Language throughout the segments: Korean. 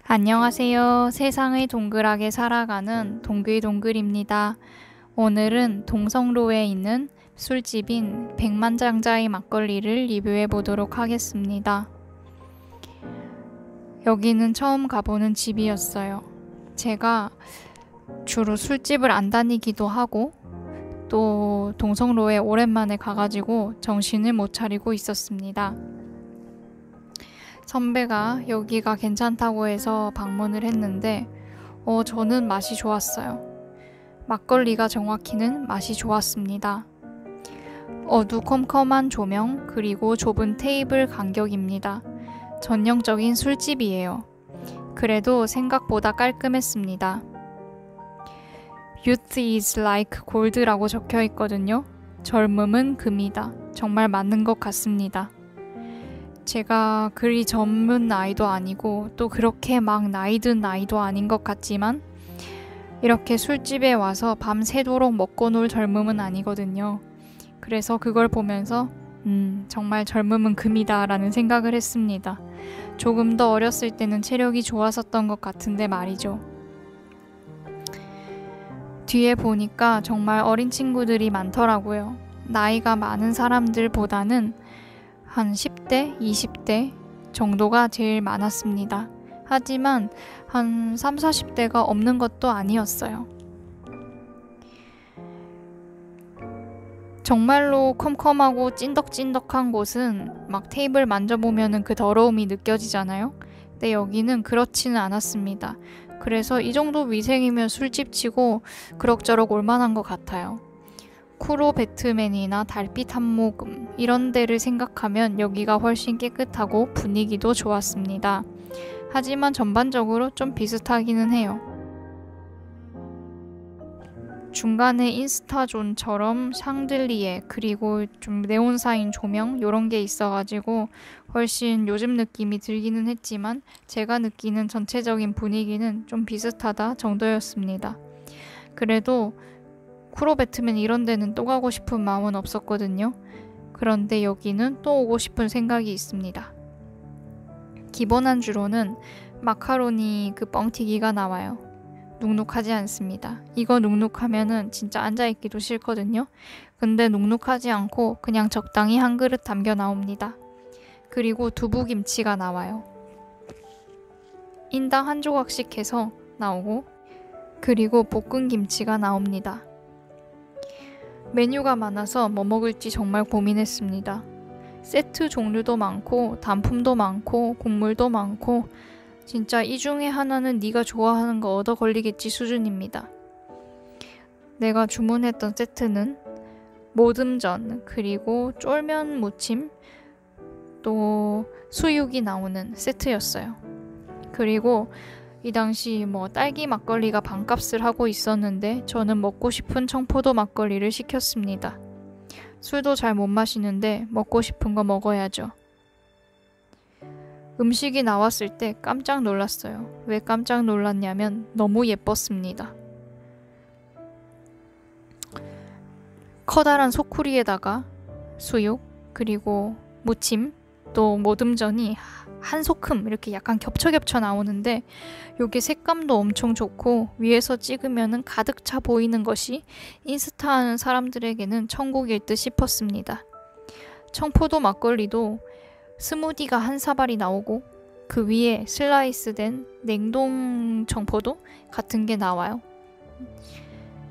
안녕하세요. 세상을 동글하게 살아가는 동글동글입니다. 오늘은 동성로에 있는 술집인 백만장자의 막걸리를 리뷰해 보도록 하겠습니다. 여기는 처음 가보는 집이었어요. 제가 주로 술집을 안 다니기도 하고 또 동성로에 오랜만에 가가지고 정신을 못 차리고 있었습니다. 선배가 여기가 괜찮다고 해서 방문을 했는데 저는 맛이 좋았어요. 막걸리가 정확히는 맛이 좋았습니다. 어두컴컴한 조명 그리고 좁은 테이블 간격입니다. 전형적인 술집이에요. 그래도 생각보다 깔끔했습니다. Youth is like gold라고 적혀 있거든요. 젊음은 금이다. 정말 맞는 것 같습니다. 제가 그리 젊은 나이도 아니고 또 그렇게 막 나이 든 나이도 아닌 것 같지만 이렇게 술집에 와서 밤새도록 먹고 놀 젊음은 아니거든요. 그래서 그걸 보면서 정말 젊음은 금이다 라는 생각을 했습니다. 조금 더 어렸을 때는 체력이 좋았었던 것 같은데 말이죠. 뒤에 보니까 정말 어린 친구들이 많더라고요. 나이가 많은 사람들보다는 한 10대, 20대 정도가 제일 많았습니다. 하지만 한 3, 40대가 없는 것도 아니었어요. 정말로 컴컴하고 찐덕찐덕한 곳은 막 테이블 만져보면 그 더러움이 느껴지잖아요. 근데 여기는 그렇지는 않았습니다. 그래서 이 정도 위생이면 술집 치고 그럭저럭 올만한 것 같아요. 쿠로 배트맨이나 달빛 한모금 이런 데를 생각하면 여기가 훨씬 깨끗하고 분위기도 좋았습니다. 하지만 전반적으로 좀 비슷하기는 해요. 중간에 인스타존처럼 샹들리에 그리고 좀 네온사인 조명 이런 게 있어가지고 훨씬 요즘 느낌이 들기는 했지만 제가 느끼는 전체적인 분위기는 좀 비슷하다 정도였습니다. 그래도 쿠로 배트맨 이런 데는 또 가고 싶은 마음은 없었거든요. 그런데 여기는 또 오고 싶은 생각이 있습니다. 기본 안주로는 마카로니 그 뻥튀기가 나와요. 눅눅하지 않습니다. 이거 눅눅하면은 진짜 앉아있기도 싫거든요. 근데 눅눅하지 않고 그냥 적당히 한 그릇 담겨 나옵니다. 그리고 두부김치가 나와요. 인당 한 조각씩 해서 나오고 그리고 볶은김치가 나옵니다. 메뉴가 많아서 뭐 먹을지 정말 고민했습니다. 세트 종류도 많고 단품도 많고 곡물도 많고 진짜 이 중에 하나는 네가 좋아하는 거 얻어 걸리겠지 수준입니다. 내가 주문했던 세트는 모듬전 그리고 쫄면 무침 또 수육이 나오는 세트였어요. 그리고 이 당시 딸기 막걸리가 반값을 하고 있었는데 저는 먹고 싶은 청포도 막걸리를 시켰습니다. 술도 잘 못 마시는데 먹고 싶은 거 먹어야죠. 음식이 나왔을 때 깜짝 놀랐어요. 왜 깜짝 놀랐냐면 너무 예뻤습니다. 커다란 소쿠리에다가 수육 그리고 무침 또 모듬전이 한 소큼 이렇게 약간 겹쳐 나오는데 요게 색감도 엄청 좋고 위에서 찍으면은 가득 차 보이는 것이 인스타 하는 사람들에게는 천국일 듯 싶었습니다. 청포도 막걸리도 스무디가 한 사발이 나오고 그 위에 슬라이스된 냉동 청포도 같은 게 나와요.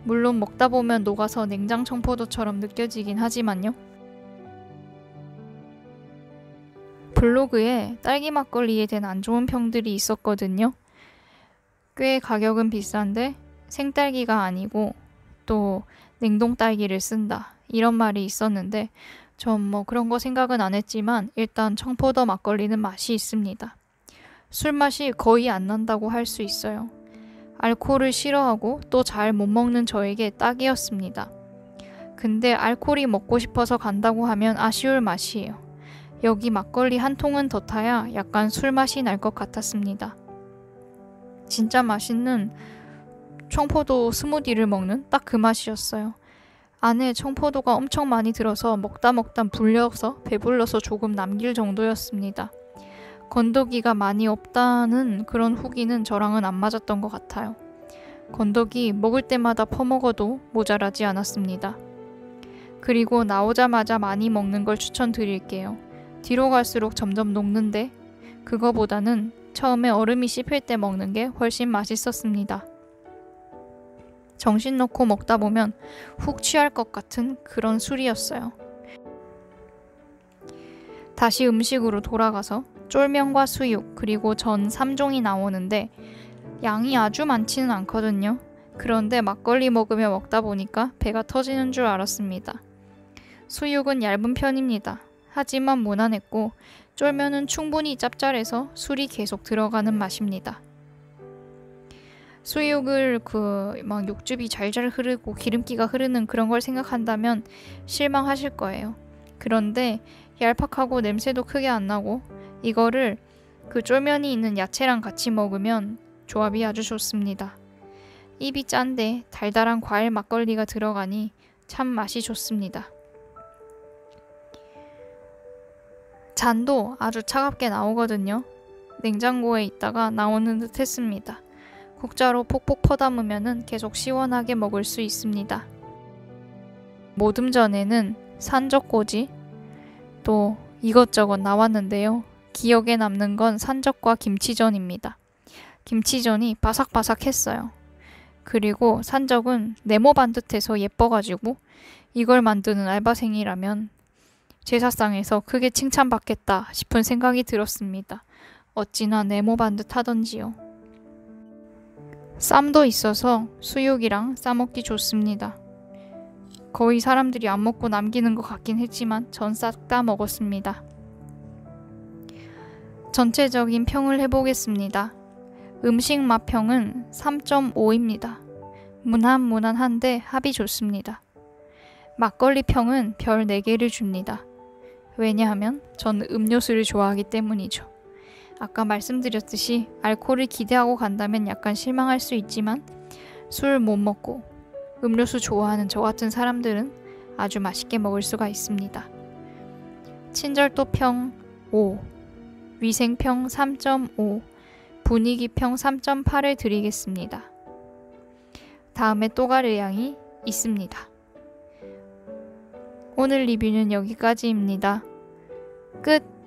물론 먹다 보면 녹아서 냉장 청포도처럼 느껴지긴 하지만요. 블로그에 딸기 막걸리에 대한 안 좋은 평들이 있었거든요. 꽤 가격은 비싼데 생딸기가 아니고 또 냉동 딸기를 쓴다 이런 말이 있었는데 전 그런 거 생각은 안 했지만 일단 청포도 막걸리는 맛이 있습니다. 술맛이 거의 안 난다고 할 수 있어요. 알코올을 싫어하고 또 잘 못 먹는 저에게 딱이었습니다. 근데 알코올이 먹고 싶어서 간다고 하면 아쉬울 맛이에요. 여기 막걸리 한 통은 더 타야 약간 술맛이 날 것 같았습니다. 진짜 맛있는 청포도 스무디를 먹는 딱 그 맛이었어요. 안에 청포도가 엄청 많이 들어서 먹다 불려서 배불러서 조금 남길 정도였습니다. 건더기가 많이 없다는 그런 후기는 저랑은 안 맞았던 것 같아요. 건더기 먹을 때마다 퍼먹어도 모자라지 않았습니다. 그리고 나오자마자 많이 먹는 걸 추천드릴게요. 뒤로 갈수록 점점 녹는데 그거보다는 처음에 얼음이 씹힐 때 먹는 게 훨씬 맛있었습니다. 정신 놓고 먹다 보면 훅 취할 것 같은 그런 술이었어요. 다시 음식으로 돌아가서 쫄면과 수육 그리고 전 3종이 나오는데 양이 아주 많지는 않거든요. 그런데 막걸리 먹으며 먹다 보니까 배가 터지는 줄 알았습니다. 수육은 얇은 편입니다. 하지만 무난했고 쫄면은 충분히 짭짤해서 술이 계속 들어가는 맛입니다. 수육을 막 육즙이 잘잘 흐르고 기름기가 흐르는 그런 걸 생각한다면 실망하실 거예요. 그런데 얄팍하고 냄새도 크게 안 나고 이거를 그 쫄면이 있는 야채랑 같이 먹으면 조합이 아주 좋습니다. 입이 짠데 달달한 과일 막걸리가 들어가니 참 맛이 좋습니다. 잔도 아주 차갑게 나오거든요. 냉장고에 있다가 나오는 듯 했습니다. 국자로 폭폭 퍼담으면 계속 시원하게 먹을 수 있습니다. 모듬전에는 산적꼬지 또 이것저것 나왔는데요. 기억에 남는 건 산적과 김치전입니다. 김치전이 바삭바삭했어요. 그리고 산적은 네모 반듯해서 예뻐가지고 이걸 만드는 알바생이라면 제사상에서 크게 칭찬받겠다 싶은 생각이 들었습니다. 어찌나 네모 반듯하던지요. 쌈도 있어서 수육이랑 싸먹기 좋습니다. 거의 사람들이 안 먹고 남기는 것 같긴 했지만 전 싹 다 먹었습니다. 전체적인 평을 해보겠습니다. 음식 맛 평은 3.5입니다. 무난무난한데 합이 좋습니다. 막걸리 평은 별 4개를 줍니다. 왜냐하면 전 음료수를 좋아하기 때문이죠. 아까 말씀드렸듯이 알코올을 기대하고 간다면 약간 실망할 수 있지만 술 못 먹고 음료수 좋아하는 저 같은 사람들은 아주 맛있게 먹을 수가 있습니다. 친절도평 5, 위생평 3.5, 분위기평 3.8을 드리겠습니다. 다음에 또 가를 양이 있습니다. 오늘 리뷰는 여기까지입니다. 끝!